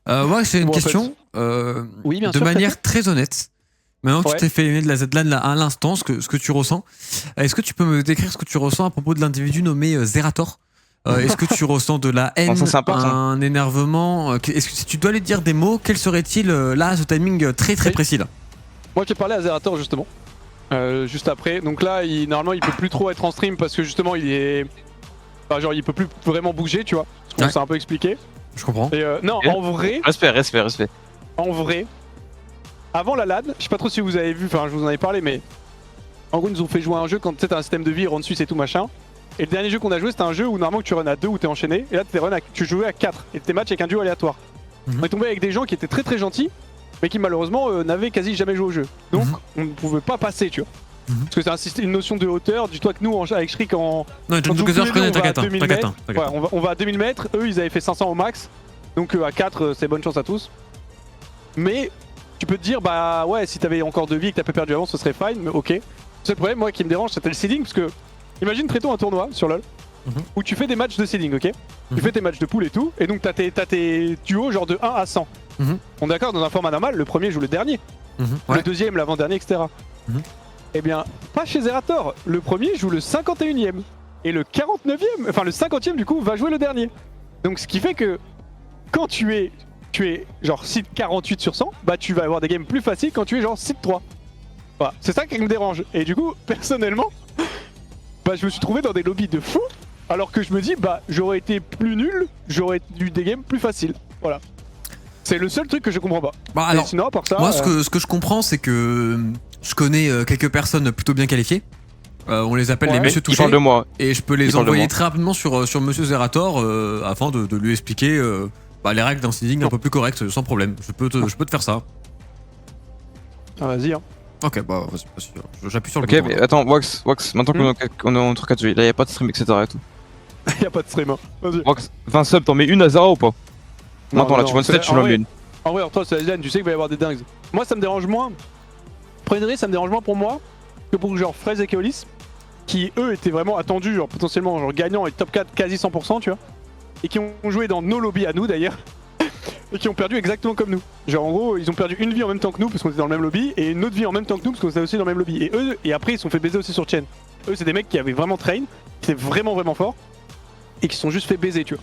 Moi, c'est une Bon, en fait, question Oui, bien de sûr. manière très honnête. Maintenant que Ouais. tu t'es fait éliminer de la Z-LAN là, à l'instant, ce que tu ressens, est-ce que tu peux me décrire ce que tu ressens à propos de l'individu nommé Zerator? Est-ce que tu ressens de la Non, ça haine, c'est important. un énervement est-ce que si tu dois lui dire des mots, quel serait-il là, à ce timing très très Oui. précis là? Moi, j'ai parlé à Zerator justement. Juste après. Donc là, normalement, il peut plus trop être en stream parce que justement, il est. Enfin, genre, il peut plus vraiment bouger, tu vois. Ce qu'on Ouais. s'est un peu expliqué. Je comprends. Et non, Ok. en vrai, Respect. avant la LAN, je sais pas trop si vous avez vu, enfin, je vous en avais parlé, mais en gros, ils nous ont fait jouer à un jeu quand tu sais, t'as un système de vie, run suisse et tout machin. Et le dernier jeu qu'on a joué, c'était un jeu où normalement tu run à 2 où t'es enchaîné. Et là, tu jouais à 4 et tes matchs avec un duo aléatoire. Mhm. On est tombé avec des gens qui étaient très très gentils, mais qui malheureusement n'avaient quasi jamais joué au jeu. Donc, on ne pouvait pas passer, tu vois. Mhm. Parce que c'est une notion de hauteur. Dis-toi que nous, avec Shriek, Non, quand John tous Together, les je deux, connais, on va à t'inquiète, 2000 t'inquiète. mètres. Ouais, on va à 2000 mètres. Eux, ils avaient fait 500 au max. Donc à 4, c'est bonne chance à tous. Mais tu peux te dire, bah ouais, si t'avais encore 2 vies et que t'as pas perdu avant, ce serait fine, mais ok. Le seul problème, moi, qui me dérange, c'était le seeding. Parce que, imagine, traitons un tournoi sur LoL où tu fais des matchs de seeding, ok. Tu fais tes matchs de pool et tout. Et donc t'as tes duos genre de 1 à 100. Mhm. On est d'accord, dans un format normal, le premier joue le dernier. Ouais. Le deuxième, l'avant-dernier, etc. Mhm. Eh bien, pas chez Zerator. Le premier joue le 51ème. Et le 49ème, enfin le 50ème du coup, va jouer le dernier. Donc ce qui fait que quand tu es genre seed 48 sur 100, bah tu vas avoir des games plus faciles quand tu es genre seed 3. Voilà, c'est ça qui me dérange. Et du coup, personnellement, bah je me suis trouvé dans des lobbies de fou. Alors que je me dis, bah j'aurais été plus nul, j'aurais eu des games plus faciles. Voilà. C'est le seul truc que je comprends pas. Bah, Et alors, sinon, à part ça. moi, ce que je comprends, c'est que je connais quelques personnes plutôt bien qualifiées. On les appelle les Ouais. Monsieur Il Touché. parle de moi. Et je peux Il les parle de envoyer moi. très rapidement sur Monsieur Zerator afin de lui expliquer les règles d'un seeding un peu plus correctes, sans problème. Je peux te faire ça. Ah, vas-y, hein. Ok, bah vas-y, j'appuie sur le Ok, bouton. mais attends, Wax, maintenant qu'on est entre 4 jeux, là y'a pas de stream, etc. et tout. Y'a pas de stream, hein. Vas-y. Wax, 20 subs, t'en mets une à Zara ou pas? Maintenant là, tu vois une stat, tu en l'en vrai- mets une. En vrai, toi, c'est la LAN, tu sais qu'il va y avoir des dingues. Moi, ça me dérange moins. Premier degré, ça me dérange moins pour moi que pour genre Fraise et Keolis, qui eux étaient vraiment attendus, genre potentiellement genre gagnants et top 4 quasi 100%, tu vois. Et qui ont joué dans nos lobbies à nous d'ailleurs. Et qui ont perdu exactement comme nous. Genre en gros, ils ont perdu une vie en même temps que nous parce qu'on était dans le même lobby, et une autre vie en même temps que nous parce qu'on était aussi dans le même lobby. Et après, ils se sont fait baiser aussi sur chain. Eux, c'est des mecs qui avaient vraiment train, qui étaient vraiment forts, et qui se sont juste fait baiser, tu vois.